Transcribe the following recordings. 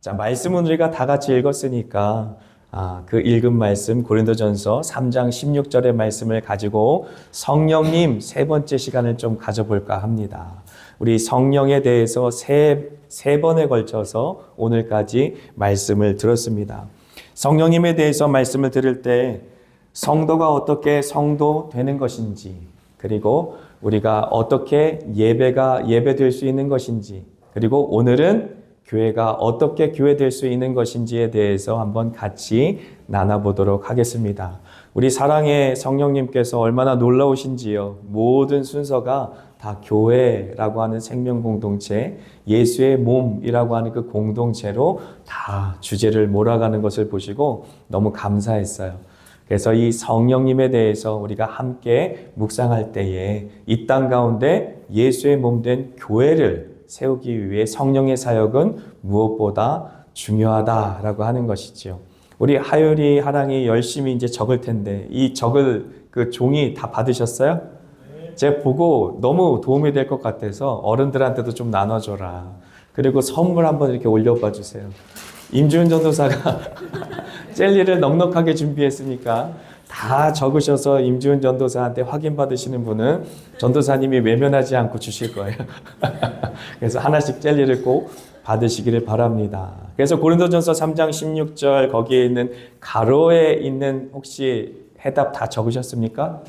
자, 말씀은 우리가 다 같이 읽었으니까 그 읽은 말씀 고린도전서 3장 16절의 말씀을 가지고 성령님 세 번째 시간을 좀 가져볼까 합니다. 우리 성령에 대해서 세 번에 걸쳐서 오늘까지 말씀을 들었습니다. 성령님에 대해서 말씀을 들을 때 성도가 어떻게 성도 되는 것인지, 그리고 우리가 어떻게 예배될 수 있는 것인지, 그리고 오늘은 교회가 어떻게 교회될 수 있는 것인지에 대해서 한번 같이 나눠보도록 하겠습니다. 우리 사랑의 성령님께서 얼마나 놀라우신지요. 모든 순서가 다 교회라고 하는 생명 공동체, 예수의 몸이라고 하는 그 공동체로 다 주제를 몰아가는 것을 보시고 너무 감사했어요. 그래서 이 성령님에 대해서 우리가 함께 묵상할 때에 이 땅 가운데 예수의 몸 된 교회를 세우기 위해 성령의 사역은 무엇보다 중요하다라고 하는 것이죠. 우리 하율이 하랑이 열심히 이제 적을 텐데 이 적을 그 종이 다 받으셨어요? 제가 보고 너무 도움이 될 것 같아서 어른들한테도 좀 나눠줘라. 그리고 선물 한번 이렇게 올려봐 주세요. 임지훈 전도사가 젤리를 넉넉하게 준비했으니까 다 적으셔서 임지훈 전도사한테 확인받으시는 분은 전도사님이 외면하지 않고 주실 거예요. 그래서 하나씩 젤리를 꼭 받으시기를 바랍니다. 그래서 고린도전서 3장 16절 거기에 있는 가로에 있는 혹시 해답 다 적으셨습니까?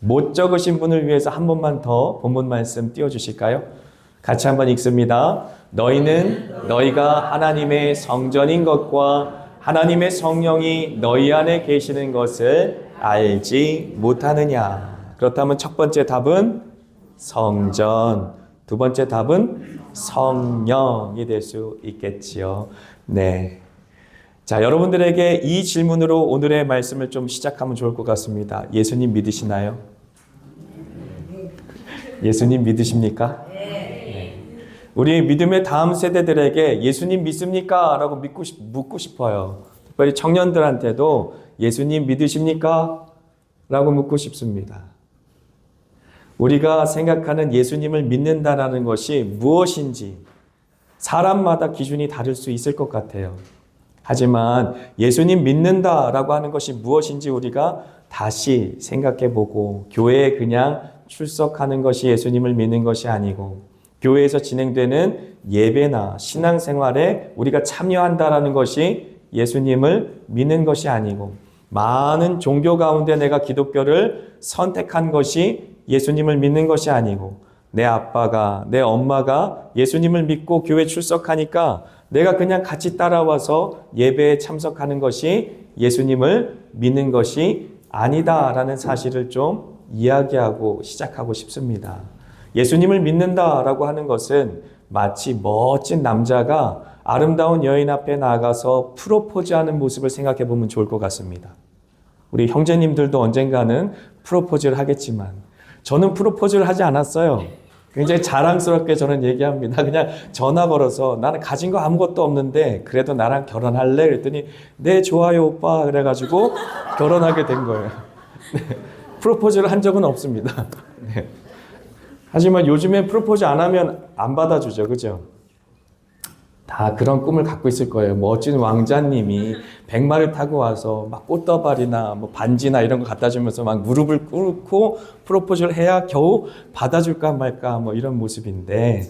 못 적으신 분을 위해서 한 번만 더 본문 말씀 띄워주실까요? 같이 한번 읽습니다. 너희가 하나님의 성전인 것과 하나님의 성령이 너희 안에 계시는 것을 알지 못하느냐. 그렇다면 첫 번째 답은 성전, 두 번째 답은 성령이 될 수 있겠지요. 네. 자, 여러분들에게 이 질문으로 오늘의 말씀을 좀 시작하면 좋을 것 같습니다. 예수님 믿으시나요? 예수님 믿으십니까? 우리 믿음의 다음 세대들에게 예수님 믿습니까? 라고 묻고 싶어요. 특별히 청년들한테도 예수님 믿으십니까? 라고 묻고 싶습니다. 우리가 생각하는 예수님을 믿는다라는 것이 무엇인지 사람마다 기준이 다를 수 있을 것 같아요. 하지만 예수님 믿는다라고 하는 것이 무엇인지 우리가 다시 생각해보고 교회에 그냥 출석하는 것이 예수님을 믿는 것이 아니고 교회에서 진행되는 예배나 신앙생활에 우리가 참여한다라는 것이 예수님을 믿는 것이 아니고 많은 종교 가운데 내가 기독교를 선택한 것이 예수님을 믿는 것이 아니고 내 아빠가, 내 엄마가 예수님을 믿고 교회 출석하니까 내가 그냥 같이 따라와서 예배에 참석하는 것이 예수님을 믿는 것이 아니다라는 사실을 좀 이야기하고 시작하고 싶습니다. 예수님을 믿는다라고 하는 것은 마치 멋진 남자가 아름다운 여인 앞에 나가서 프로포즈하는 모습을 생각해 보면 좋을 것 같습니다. 우리 형제님들도 언젠가는 프로포즈를 하겠지만 저는 프로포즈를 하지 않았어요. 굉장히 자랑스럽게 저는 얘기합니다. 그냥 전화 걸어서 나는 가진 거 아무것도 없는데 그래도 나랑 결혼할래? 그랬더니 네 좋아요 오빠 그래가지고 결혼하게 된 거예요. 네. 프로포즈를 한 적은 없습니다. 네. 하지만 요즘에 프로포즈 안 하면 안 받아주죠. 그죠? 다 그런 꿈을 갖고 있을 거예요. 멋진 왕자님이 백마를 타고 와서 막 꽃다발이나 뭐 반지나 이런 거 갖다 주면서 막 무릎을 꿇고 프로포즈를 해야 겨우 받아줄까 말까 뭐 이런 모습인데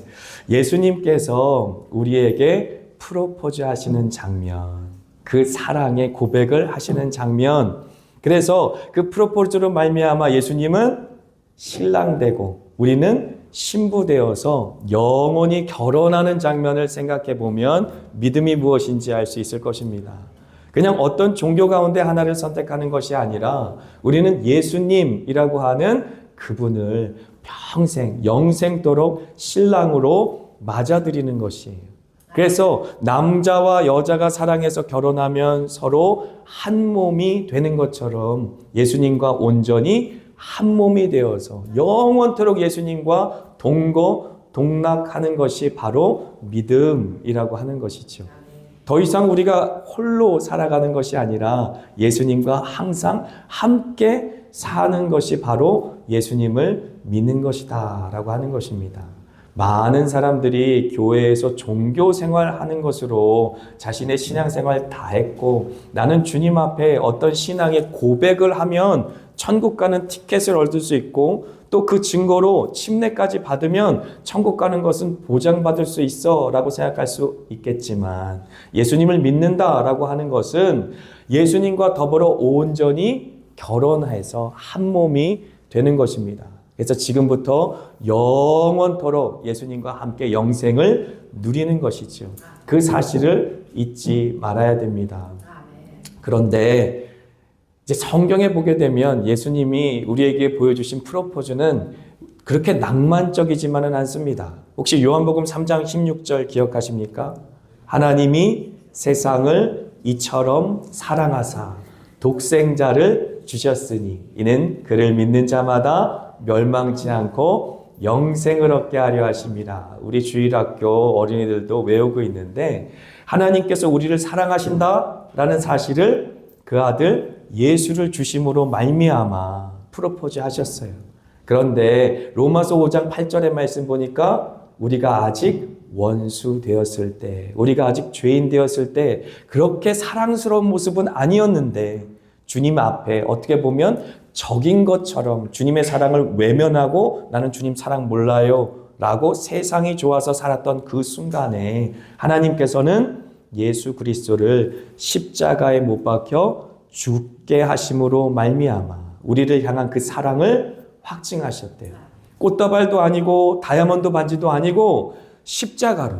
예수님께서 우리에게 프로포즈 하시는 장면, 그 사랑의 고백을 하시는 장면, 그래서 그 프로포즈로 말미암아 예수님은 신랑되고 우리는 신부되어서 영원히 결혼하는 장면을 생각해 보면 믿음이 무엇인지 알 수 있을 것입니다. 그냥 어떤 종교 가운데 하나를 선택하는 것이 아니라 우리는 예수님이라고 하는 그분을 평생 영생토록 신랑으로 맞아들이는 것이에요. 그래서 남자와 여자가 사랑해서 결혼하면 서로 한 몸이 되는 것처럼 예수님과 온전히 한 몸이 되어서 영원토록 예수님과 동거동락하는 것이 바로 믿음이라고 하는 것이죠. 더 이상 우리가 홀로 살아가는 것이 아니라 예수님과 항상 함께 사는 것이 바로 예수님을 믿는 것이다 라고 하는 것입니다. 많은 사람들이 교회에서 종교 생활하는 것으로 자신의 신앙생활 다 했고 나는 주님 앞에 어떤 신앙의 고백을 하면 천국 가는 티켓을 얻을 수 있고 또 그 증거로 침례까지 받으면 천국 가는 것은 보장받을 수 있어 라고 생각할 수 있겠지만 예수님을 믿는다 라고 하는 것은 예수님과 더불어 온전히 결혼해서 한 몸이 되는 것입니다. 그래서 지금부터 영원토록 예수님과 함께 영생을 누리는 것이죠. 그 사실을 잊지 말아야 됩니다. 그런데 이제 성경에 보게 되면 예수님이 우리에게 보여주신 프로포즈는 그렇게 낭만적이지만은 않습니다. 혹시 요한복음 3장 16절 기억하십니까? 하나님이 세상을 이처럼 사랑하사 독생자를 주셨으니 이는 그를 믿는 자마다 멸망치 않고 영생을 얻게 하려 하심이라. 우리 주일학교 어린이들도 외우고 있는데 하나님께서 우리를 사랑하신다라는 사실을 그 아들 예수를 주심으로 말미암아 프로포즈 하셨어요. 그런데 로마서 5장 8절의 말씀 보니까 우리가 아직 원수 되었을 때, 우리가 아직 죄인 되었을 때 그렇게 사랑스러운 모습은 아니었는데 주님 앞에 어떻게 보면 적인 것처럼 주님의 사랑을 외면하고 나는 주님 사랑 몰라요 라고 세상이 좋아서 살았던 그 순간에 하나님께서는 예수 그리스도를 십자가에 못 박혀 죽게 하심으로 말미암아 우리를 향한 그 사랑을 확증하셨대요. 꽃다발도 아니고 다이아몬드 반지도 아니고 십자가로,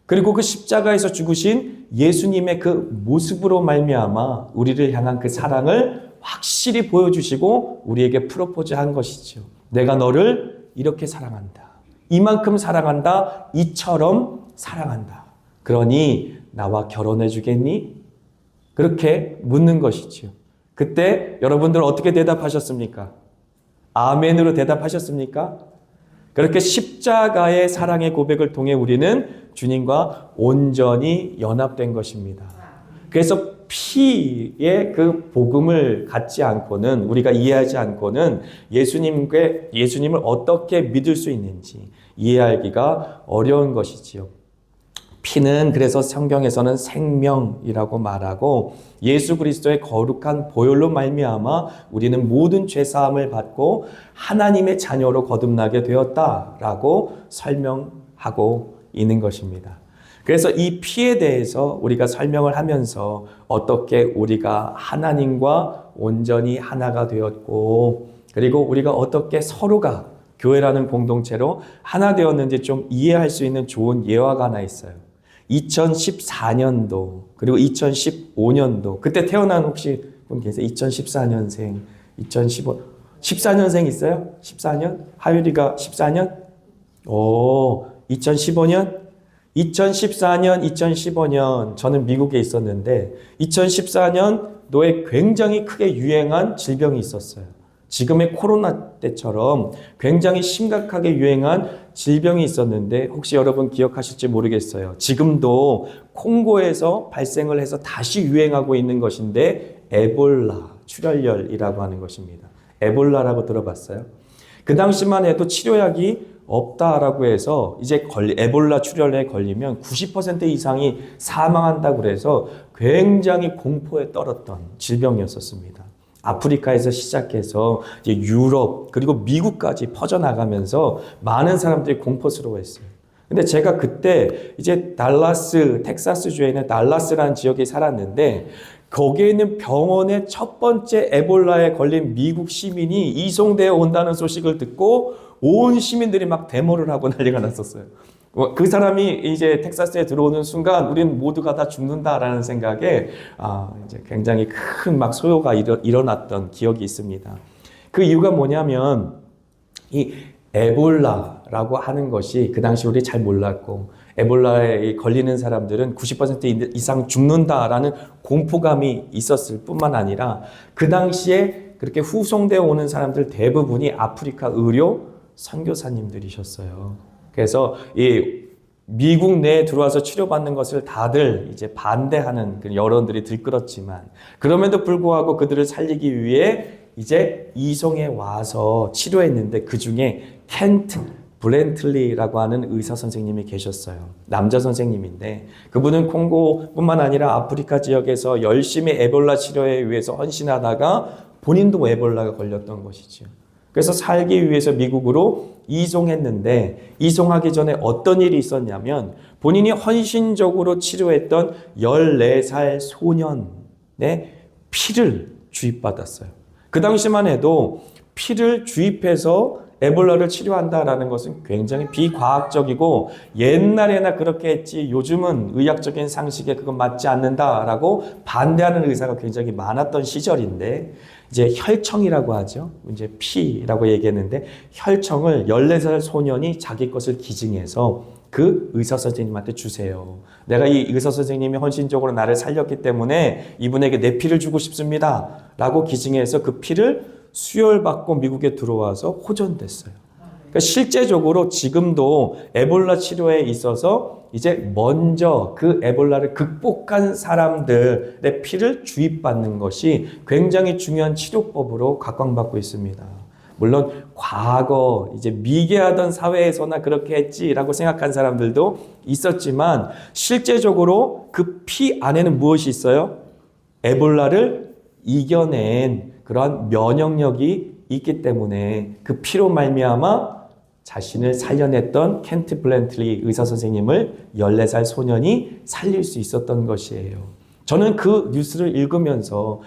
그리고 그 십자가에서 죽으신 예수님의 그 모습으로 말미암아 우리를 향한 그 사랑을 확실히 보여주시고 우리에게 프로포즈한 것이죠. 내가 너를 이렇게 사랑한다. 이만큼 사랑한다. 이처럼 사랑한다. 그러니 나와 결혼해 주겠니? 그렇게 묻는 것이지요. 그때 여러분들 어떻게 대답하셨습니까? 아멘으로 대답하셨습니까? 그렇게 십자가의 사랑의 고백을 통해 우리는 주님과 온전히 연합된 것입니다. 그래서 피의 그 복음을 갖지 않고는, 우리가 이해하지 않고는 예수님을 어떻게 믿을 수 있는지 이해하기가 어려운 것이지요. 피는 그래서 성경에서는 생명이라고 말하고 예수 그리스도의 거룩한 보혈로 말미암아 우리는 모든 죄 사함을 받고 하나님의 자녀로 거듭나게 되었다라고 설명하고 있는 것입니다. 그래서 이 피에 대해서 우리가 설명을 하면서 어떻게 우리가 하나님과 온전히 하나가 되었고 그리고 우리가 어떻게 서로가 교회라는 공동체로 하나 되었는지 좀 이해할 수 있는 좋은 예화가 하나 있어요. 2014년도 그리고 2015년도 그때 태어난 혹시 분 계세요? 2014년생, 14년생 있어요? 14년? 하율이가 14년? 오, 2015년? 2014년, 2015년 저는 미국에 있었는데 2014년도에 굉장히 크게 유행한 질병이 있었어요. 지금의 코로나 때처럼 굉장히 심각하게 유행한 질병이 있었는데 혹시 여러분 기억하실지 모르겠어요. 지금도 콩고에서 발생을 해서 다시 유행하고 있는 것인데 에볼라, 출혈열이라고 하는 것입니다. 에볼라라고 들어봤어요? 그 당시만 해도 치료약이 없다라고 해서 이제 에볼라 출혈에 걸리면 90% 이상이 사망한다고 해서 굉장히 공포에 떨었던 질병이었었습니다. 아프리카에서 시작해서 이제 유럽 그리고 미국까지 퍼져나가면서 많은 사람들이 공포스러워했어요. 근데 제가 그때 이제 달라스, 텍사스주에 있는 달라스라는 지역에 살았는데 거기에 있는 병원에 첫 번째 에볼라에 걸린 미국 시민이 이송되어 온다는 소식을 듣고 온 시민들이 막 데모를 하고 난리가 났었어요. 그 사람이 이제 텍사스에 들어오는 순간 우리는 모두가 다 죽는다라는 생각에 이제 굉장히 큰 막 소요가 일어났던 기억이 있습니다. 그 이유가 뭐냐면 이 에볼라라고 하는 것이 그 당시 우리 잘 몰랐고 에볼라에 걸리는 사람들은 90% 이상 죽는다라는 공포감이 있었을 뿐만 아니라 그 당시에 그렇게 후송되어 오는 사람들 대부분이 아프리카 의료 선교사님들이셨어요. 그래서 이 미국 내에 들어와서 치료받는 것을 다들 이제 반대하는 그런 여론들이 들끓었지만 그럼에도 불구하고 그들을 살리기 위해 이제 이송에 와서 치료했는데 그 중에 켄트 블렌틀리라고 하는 의사 선생님이 계셨어요. 남자 선생님인데 그분은 콩고뿐만 아니라 아프리카 지역에서 열심히 에볼라 치료에 위해서 헌신하다가 본인도 에볼라가 걸렸던 것이죠. 그래서 살기 위해서 미국으로 이송했는데 이송하기 전에 어떤 일이 있었냐면 본인이 헌신적으로 치료했던 14살 소년의 피를 주입받았어요. 그 당시만 해도 피를 주입해서 에볼라를 치료한다라는 것은 굉장히 비과학적이고 옛날에나 그렇게 했지 요즘은 의학적인 상식에 그건 맞지 않는다라고 반대하는 의사가 굉장히 많았던 시절인데 이제 혈청이라고 하죠. 이제 피라고 얘기했는데 혈청을 14살 소년이 자기 것을 기증해서 그 의사 선생님한테 주세요. 내가 이 의사 선생님이 헌신적으로 나를 살렸기 때문에 이분에게 내 피를 주고 싶습니다. 라고 기증해서 그 피를 수혈받고 미국에 들어와서 호전됐어요. 그러니까 실제적으로 지금도 에볼라 치료에 있어서 이제 먼저 그 에볼라를 극복한 사람들의 피를 주입받는 것이 굉장히 중요한 치료법으로 각광받고 있습니다. 물론 과거 이제 미개하던 사회에서나 그렇게 했지라고 생각한 사람들도 있었지만 실제적으로 그 피 안에는 무엇이 있어요? 에볼라를 이겨낸 그러한 면역력이 있기 때문에 그 피로 말미암아 자신을 살려냈던 켄트 블렌틀리 의사 선생님을 14살 소년이 살릴 수 있었던 것이에요. 저는 그 뉴스를 읽으면서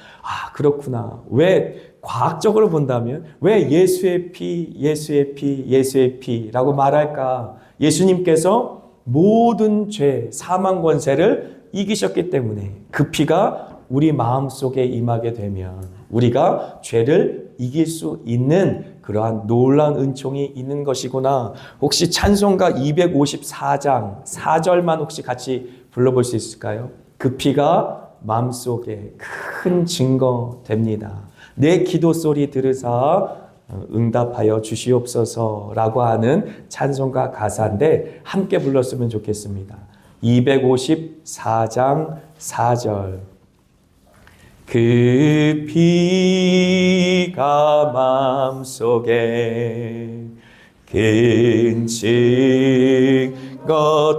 그렇구나. 왜 과학적으로 본다면 왜 예수의 피, 예수의 피, 예수의 피라고 말할까? 예수님께서 모든 죄, 사망 권세를 이기셨기 때문에 그 피가 우리 마음속에 임하게 되면 우리가 죄를 이길 수 있는 그러한 놀라운 은총이 있는 것이구나. 혹시 찬송가 254장 4절만 혹시 같이 불러볼 수 있을까요? 그 피가 마음속에 큰 증거 됩니다. 내 기도 소리 들으사 응답하여 주시옵소서라고 하는 찬송가 가사인데 함께 불렀으면 좋겠습니다. 254장 4절. 그 피가 마음속에 큰 증거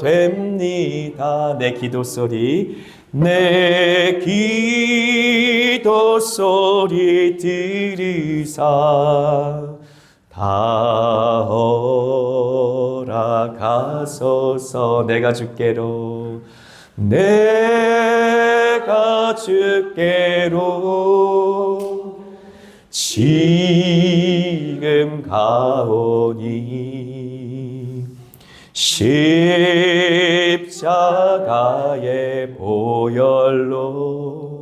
됩니다. 내 기도 소리 내 기도 소리 들으사 다 허락하소서. 내가 주께로 내가 주께로 지금 가오니 십자가의 보혈로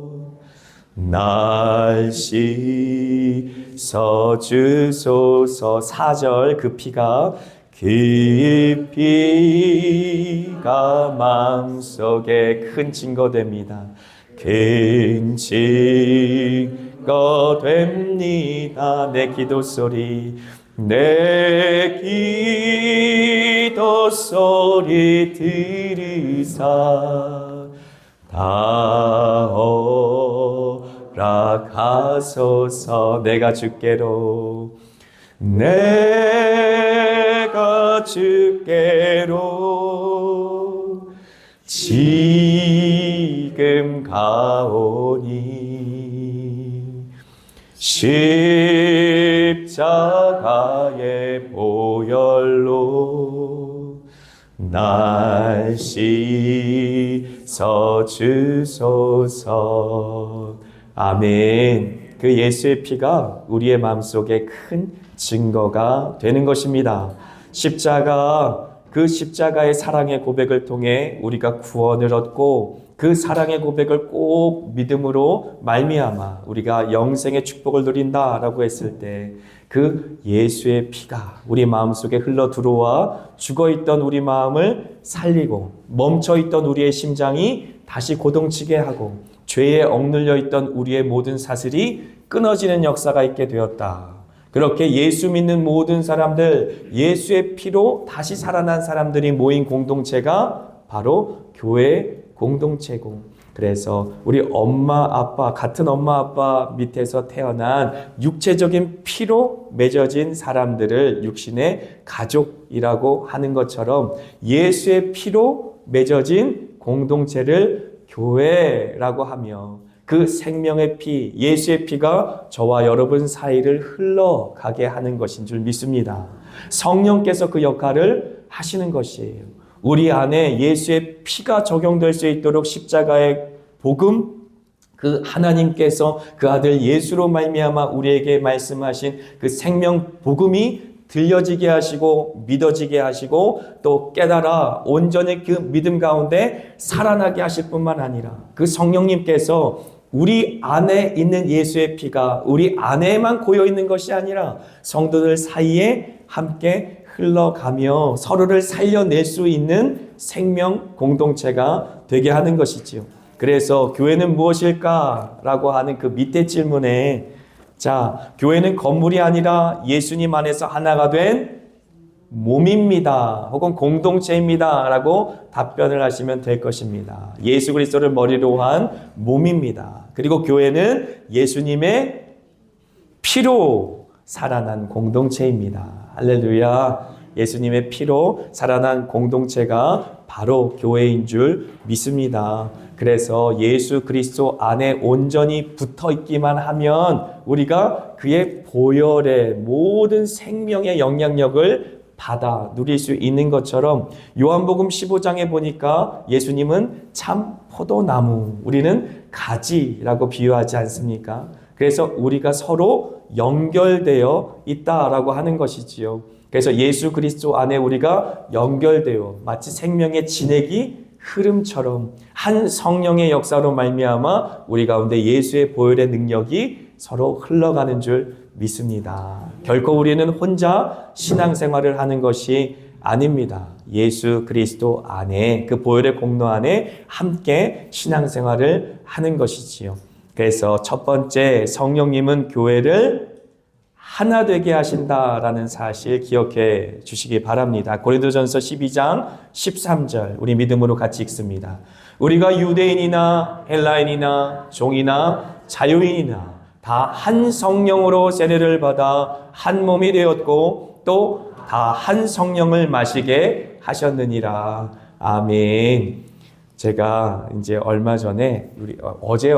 날 씻어 주소서. 4절. 그 피가 마음속에 큰 증거 됩니다. 큰 증거 됩니다. 내 기도 소리 내 기도 소리 들으사 다 허락하소서. 내가 주께로 내가 주께로 지금 가오니 십자가의 보혈로 날 씻어 주소서. 아멘. 그 예수의 피가 우리의 마음속에 큰 증거가 되는 것입니다. 그 십자가의 사랑의 고백을 통해 우리가 구원을 얻고 그 사랑의 고백을 꼭 믿음으로 말미암아 우리가 영생의 축복을 누린다라고 했을 때 그 예수의 피가 우리 마음속에 흘러 들어와 죽어있던 우리 마음을 살리고 멈춰있던 우리의 심장이 다시 고동치게 하고 죄에 억눌려 있던 우리의 모든 사슬이 끊어지는 역사가 있게 되었다. 그렇게 예수 믿는 모든 사람들, 예수의 피로 다시 살아난 사람들이 모인 공동체가 바로 교회 공동체고, 그래서 우리 엄마 아빠, 같은 엄마 아빠 밑에서 태어난 육체적인 피로 맺어진 사람들을 육신의 가족이라고 하는 것처럼 예수의 피로 맺어진 공동체를 교회라고 하며, 그 생명의 피, 예수의 피가 저와 여러분 사이를 흘러가게 하는 것인 줄 믿습니다. 성령께서 그 역할을 하시는 것이에요. 우리 안에 예수의 피가 적용될 수 있도록 십자가의 복음, 그 하나님께서 그 아들 예수로 말미암아 우리에게 말씀하신 그 생명 복음이 들려지게 하시고 믿어지게 하시고 또 깨달아 온전히 그 믿음 가운데 살아나게 하실 뿐만 아니라, 그 성령님께서 우리 안에 있는 예수의 피가 우리 안에만 고여 있는 것이 아니라 성도들 사이에 함께 흘러가며 서로를 살려낼 수 있는 생명 공동체가 되게 하는 것이지요. 그래서 교회는 무엇일까라고 하는 그 밑에 질문에, 자, 교회는 건물이 아니라 예수님 안에서 하나가 된 몸입니다. 혹은 공동체입니다. 라고 답변을 하시면 될 것입니다. 예수 그리스도를 머리로 한 몸입니다. 그리고 교회는 예수님의 피로 살아난 공동체입니다. 할렐루야. 예수님의 피로 살아난 공동체가 바로 교회인 줄 믿습니다. 그래서 예수 그리스도 안에 온전히 붙어 있기만 하면 우리가 그의 보혈의 모든 생명의 영향력을 받아 누릴 수 있는 것처럼, 요한복음 15장에 보니까 예수님은 참 포도나무, 우리는 가지라고 비유하지 않습니까? 그래서 우리가 서로 연결되어 있다라고 하는 것이지요. 그래서 예수 그리스도 안에 우리가 연결되어 마치 생명의 진액이 흐름처럼 한 성령의 역사로 말미암아 우리 가운데 예수의 보혈의 능력이 서로 흘러가는 줄 믿습니다. 결코 우리는 혼자 신앙생활을 하는 것이 아닙니다. 예수 그리스도 안에, 그 보혈의 공로 안에 함께 신앙생활을 하는 것이지요. 그래서 첫 번째, 성령님은 교회를 하나 되게 하신다라는 사실 기억해 주시기 바랍니다. 고린도전서 12장 13절 우리 믿음으로 같이 읽습니다. 우리가 유대인이나 헬라인이나 종이나 자유인이나 다 한 성령으로 세례를 받아 한 몸이 되었고 또 다 한 성령을 마시게 하셨느니라. 아멘. 제가 이제 얼마 전에 어제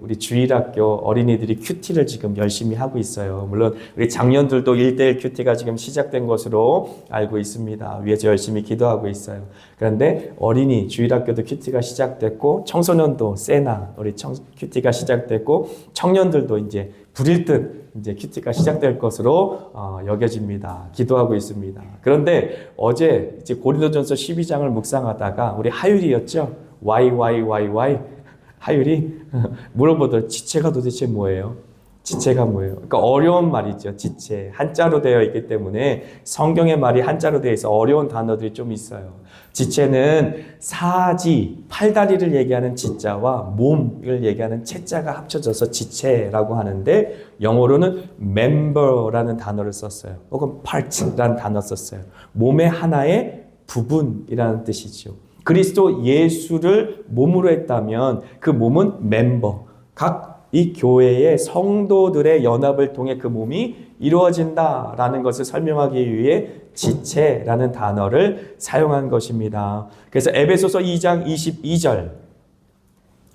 우리 주일학교 어린이들이 큐티를 지금 열심히 하고 있어요. 물론 우리 장년들도 1:1 큐티가 지금 시작된 것으로 알고 있습니다. 위에서 열심히 기도하고 있어요. 그런데 어린이 주일학교도 큐티가 시작됐고, 청소년도 세나 우리 큐티가 시작됐고, 청년들도 이제 불일 듯 이제 큐티가 시작될 것으로 여겨집니다. 기도하고 있습니다. 그런데 어제 이제 고린도전서 12장을 묵상하다가 우리 하율이였죠. why 하율이 물어보더라고요. 지체가 도대체 뭐예요? 지체가 뭐예요? 그러니까 어려운 말이죠. 지체. 한자로 되어 있기 때문에 성경의 말이 한자로 되어 있어 어려운 단어들이 좀 있어요. 지체는 사지, 팔다리를 얘기하는 지자와 몸을 얘기하는 채자가 합쳐져서 지체라고 하는데, 영어로는 member라는 단어를 썼어요. 혹은 part라는 단어 썼어요. 몸의 하나의 부분이라는 뜻이죠. 그리스도 예수를 몸으로 했다면 그 몸은 멤버, 각 이 교회의 성도들의 연합을 통해 그 몸이 이루어진다라는 것을 설명하기 위해 지체라는 단어를 사용한 것입니다. 그래서 에베소서 2장 22절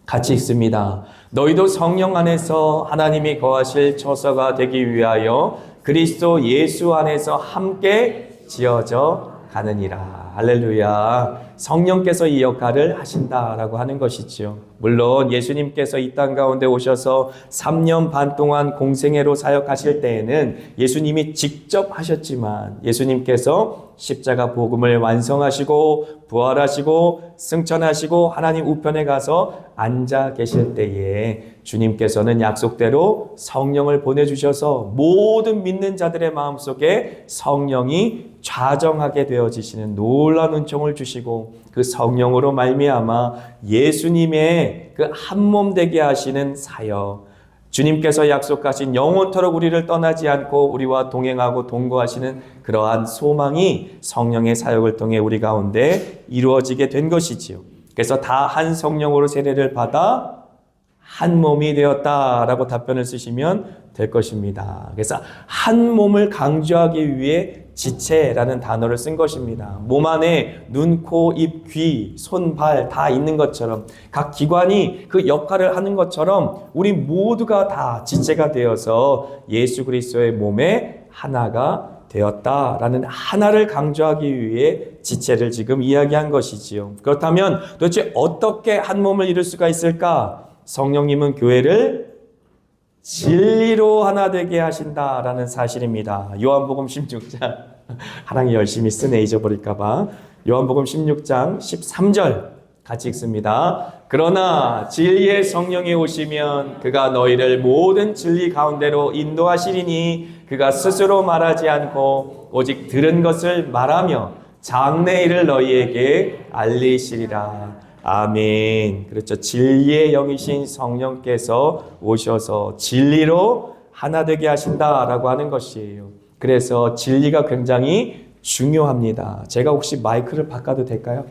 같이 읽습니다. 너희도 성령 안에서 하나님이 거하실 처소가 되기 위하여 그리스도 예수 안에서 함께 지어져 가느니라. 할렐루야. 성령께서 이 역할을 하신다라고 하는 것이지요. 물론 예수님께서 이 땅 가운데 오셔서 3년 반 동안 공생애로 사역하실 때에는 예수님이 직접 하셨지만, 예수님께서 십자가 복음을 완성하시고 부활하시고 승천하시고 하나님 우편에 가서 앉아 계실 때에 주님께서는 약속대로 성령을 보내주셔서 모든 믿는 자들의 마음속에 성령이 좌정하게 되어지시는 놀라운 은총을 주시고, 그 성령으로 말미암아 예수님의 그 한 몸 되게 하시는 사역, 주님께서 약속하신 영원토록 우리를 떠나지 않고 우리와 동행하고 동거하시는 그러한 소망이 성령의 사역을 통해 우리 가운데 이루어지게 된 것이지요. 그래서 다 한 성령으로 세례를 받아 한 몸이 되었다라고 답변을 쓰시면 될 것입니다. 그래서 한 몸을 강조하기 위해 지체라는 단어를 쓴 것입니다. 몸 안에 눈, 코, 입, 귀, 손, 발 다 있는 것처럼 각 기관이 그 역할을 하는 것처럼 우리 모두가 다 지체가 되어서 예수 그리스도의 몸에 하나가 되었다라는 하나를 강조하기 위해 지체를 지금 이야기한 것이지요. 그렇다면 도대체 어떻게 한 몸을 이룰 수가 있을까? 성령님은 교회를 진리로 하나 되게 하신다라는 사실입니다. 요한복음 16장 하랑이 열심히 쓰네 잊어버릴까봐. 요한복음 16장 13절 같이 읽습니다. 그러나 진리의 성령이 오시면 그가 너희를 모든 진리 가운데로 인도하시리니 그가 스스로 말하지 않고 오직 들은 것을 말하며 장래 일을 너희에게 알리시리라. 아멘. 그렇죠. 진리의 영이신 성령께서 오셔서 진리로 하나 되게 하신다라고 하는 것이에요. 그래서 진리가 굉장히 중요합니다. 제가 혹시 마이크를 바꿔도 될까요?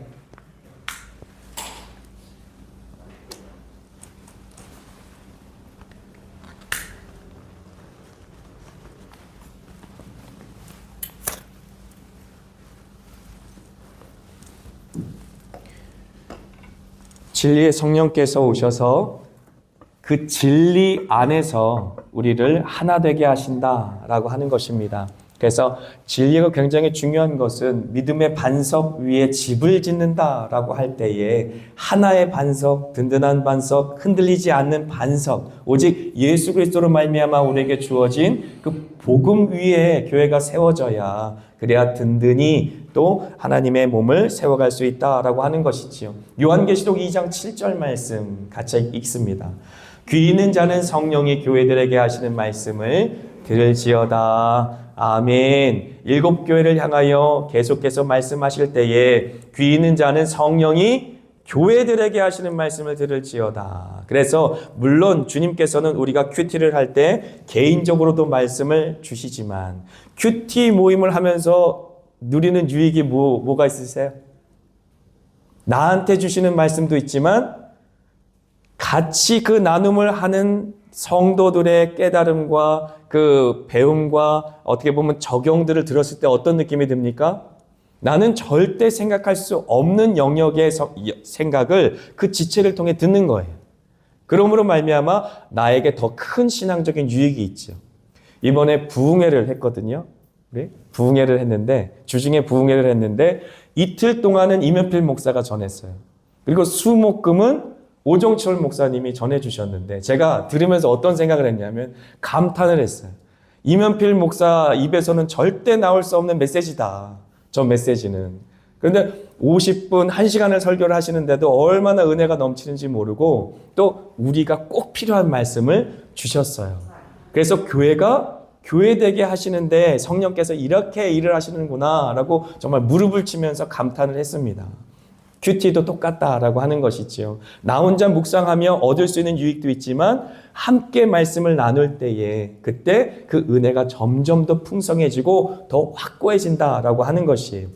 진리의 성령께서 오셔서 그 진리 안에서 우리를 하나 되게 하신다라고 하는 것입니다. 그래서 진리가 굉장히 중요한 것은 믿음의 반석 위에 집을 짓는다라고 할 때에 하나의 반석, 든든한 반석, 흔들리지 않는 반석, 오직 예수 그리스도로 말미암아 우리에게 주어진 그 복음 위에 교회가 세워져야 그래야 든든히 또 하나님의 몸을 세워갈 수 있다라고 하는 것이지요. 요한계시록 2장 7절 말씀 같이 읽습니다. 귀 있는 자는 성령이 교회들에게 하시는 말씀을 들을지어다. 아멘. 7교회를 향하여 계속해서 말씀하실 때에 귀 있는 자는 성령이 교회들에게 하시는 말씀을 들을지어다. 그래서 물론 주님께서는 우리가 큐티를 할 때 개인적으로도 말씀을 주시지만 큐티 모임을 하면서 누리는 유익이 뭐가 있으세요? 나한테 주시는 말씀도 있지만 같이 그 나눔을 하는 성도들의 깨달음과 그 배움과 어떻게 보면 적용들을 들었을 때 어떤 느낌이 듭니까? 나는 절대 생각할 수 없는 영역의 생각을 그 지체를 통해 듣는 거예요. 그러므로 말미암아 나에게 더 큰 신앙적인 유익이 있죠. 이번에 부흥회를 했거든요. 네? 부흥회를 했는데 주중에 부흥회를 했는데 이틀 동안은 이면필 목사가 전했어요. 그리고 수목금은 오정철 목사님이 전해주셨는데 제가 들으면서 어떤 생각을 했냐면 감탄을 했어요. 이면필 목사 입에서는 절대 나올 수 없는 메시지다. 저 메시지는. 그런데 50분, 1시간을 설교를 하시는데도 얼마나 은혜가 넘치는지 모르고 또 우리가 꼭 필요한 말씀을 주셨어요. 그래서 교회가 교회되게 하시는데 성령께서 이렇게 일을 하시는구나 라고 정말 무릎을 치면서 감탄을 했습니다. 큐티도 똑같다라고 하는 것이지요. 나 혼자 묵상하며 얻을 수 있는 유익도 있지만 함께 말씀을 나눌 때에 그때 그 은혜가 점점 더 풍성해지고 더 확고해진다라고 하는 것이에요.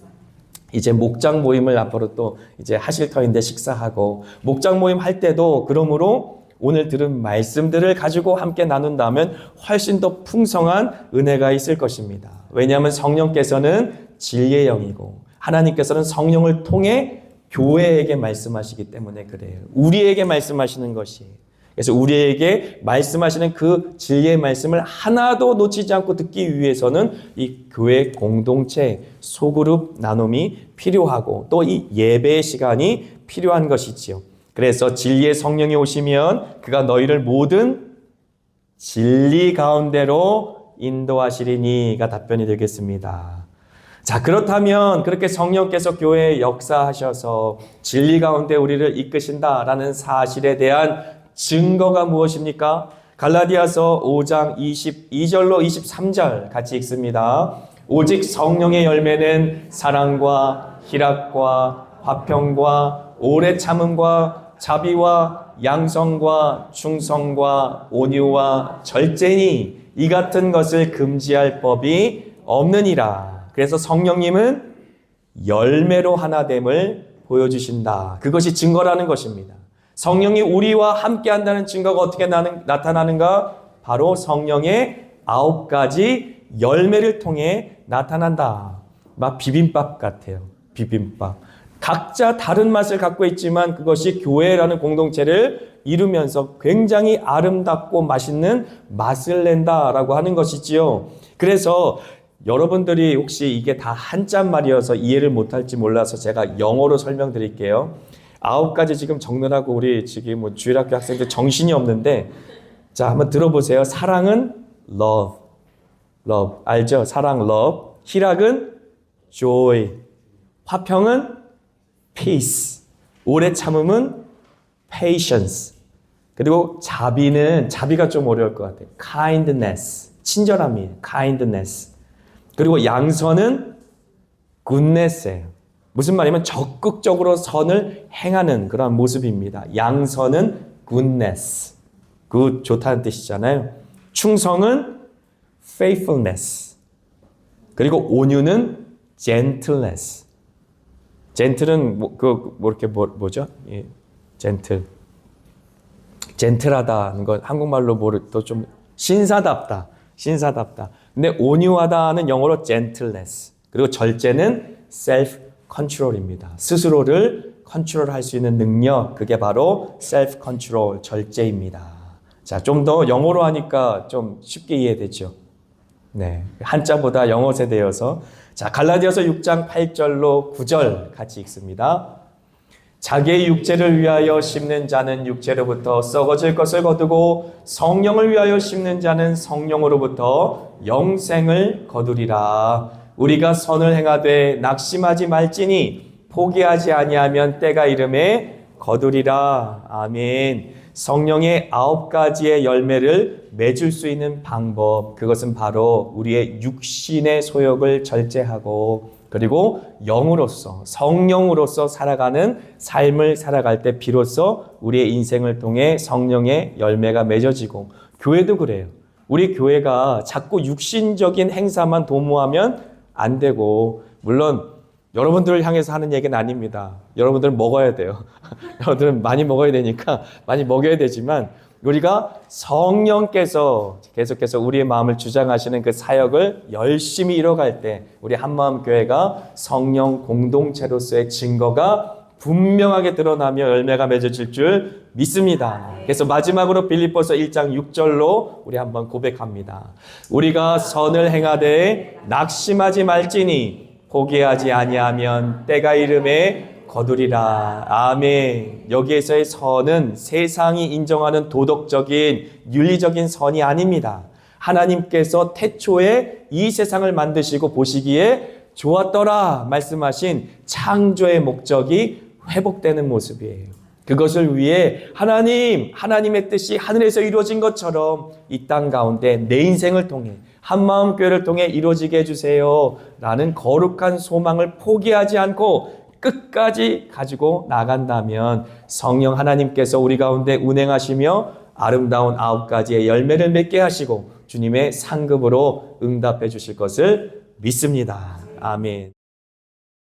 이제 목장 모임을 앞으로 또 이제 하실 터인데 식사하고 목장 모임 할 때도 그러므로 오늘 들은 말씀들을 가지고 함께 나눈다면 훨씬 더 풍성한 은혜가 있을 것입니다. 왜냐하면 성령께서는 진리의 영이고 하나님께서는 성령을 통해 교회에게 말씀하시기 때문에 그래요. 우리에게 말씀하시는 것이. 그래서 우리에게 말씀하시는 그 진리의 말씀을 하나도 놓치지 않고 듣기 위해서는 이 교회 공동체, 소그룹 나눔이 필요하고 또 이 예배의 시간이 필요한 것이지요. 그래서 진리의 성령이 오시면 그가 너희를 모든 진리 가운데로 인도하시리니가 답변이 되겠습니다. 자, 그렇다면 그렇게 성령께서 교회에 역사하셔서 진리 가운데 우리를 이끄신다라는 사실에 대한 증거가 무엇입니까? 갈라디아서 5장 22절로 23절 같이 읽습니다. 오직 성령의 열매는 사랑과 희락과 화평과 오래 참음과 자비와 양성과 충성과 온유와 절제니 이 같은 것을 금지할 법이 없느니라. 그래서 성령님은 열매로 하나됨을 보여주신다. 그것이 증거라는 것입니다. 성령이 우리와 함께 한다는 증거가 어떻게 나타나는가? 바로 성령의 9가지 열매를 통해 나타난다. 막 비빔밥 같아요. 비빔밥. 각자 다른 맛을 갖고 있지만 그것이 교회라는 공동체를 이루면서 굉장히 아름답고 맛있는 맛을 낸다라고 하는 것이지요. 그래서 여러분들이 혹시 이게 다 한자말이어서 이해를 못할지 몰라서 제가 영어로 설명드릴게요. 9가지 지금 적느라고 우리 지금 뭐 주일학교 학생들 정신이 없는데, 자, 한번 들어보세요. 사랑은 love. love. 알죠? 사랑 love. 희락은 joy. 화평은 peace. 오래 참음은 patience. 그리고 자비가 좀 어려울 것 같아요. kindness. 친절함이에요. kindness. 그리고 양선은 goodness예요. 무슨 말이냐면 적극적으로 선을 행하는 그런 모습입니다. 양선은 goodness. good, 좋다는 뜻이잖아요. 충성은 faithfulness. 그리고 온유는 gentleness. gentle은 뭐죠? 예, gentle. 젠틀하다는 건 한국말로 또 좀 신사답다. 근데 온유하다는 영어로 gentleness. 그리고 절제는 self 컨트롤입니다. 스스로를 컨트롤할 수 있는 능력, 그게 바로 셀프 컨트롤, 절제입니다. 자, 좀 더 영어로 하니까 좀 쉽게 이해되죠. 네, 한자보다 영어 세대여서. 자, 갈라디아서 6장 8절로 9절 같이 읽습니다. 자기의 육체를 위하여 심는 자는 육체로부터 썩어질 것을 거두고 성령을 위하여 심는 자는 성령으로부터 영생을 거두리라. 우리가 선을 행하되 낙심하지 말지니 포기하지 아니하면 때가 이름에 거두리라. 아멘. 성령의 9가지의 열매를 맺을 수 있는 방법, 그것은 바로 우리의 육신의 소욕을 절제하고 그리고 영으로서 성령으로서 살아가는 삶을 살아갈 때 비로소 우리의 인생을 통해 성령의 열매가 맺어지고, 교회도 그래요. 우리 교회가 자꾸 육신적인 행사만 도모하면 안 되고, 물론 여러분들을 향해서 하는 얘기는 아닙니다. 여러분들은 먹어야 돼요. 여러분들은 많이 먹어야 되니까 많이 먹여야 되지만, 우리가 성령께서 계속해서 우리의 마음을 주장하시는 그 사역을 열심히 이뤄갈 때 우리 한마음교회가 성령 공동체로서의 증거가 분명하게 드러나며 열매가 맺어질 줄 믿습니다. 그래서 마지막으로 빌립보서 1장 6절로 우리 한번 고백합니다. 우리가 선을 행하되 낙심하지 말지니 포기하지 아니하면 때가 이름에 거두리라. 아멘. 여기에서의 선은 세상이 인정하는 도덕적인 윤리적인 선이 아닙니다. 하나님께서 태초에 이 세상을 만드시고 보시기에 좋았더라 말씀하신 창조의 목적이 회복되는 모습이에요. 그것을 위해 하나님의 뜻이 하늘에서 이루어진 것처럼 이 땅 가운데 내 인생을 통해 한마음교회를 통해 이루어지게 해주세요 라는 거룩한 소망을 포기하지 않고 끝까지 가지고 나간다면 성령 하나님께서 우리 가운데 운행하시며 아름다운 9가지의 열매를 맺게 하시고 주님의 상급으로 응답해 주실 것을 믿습니다. 아멘.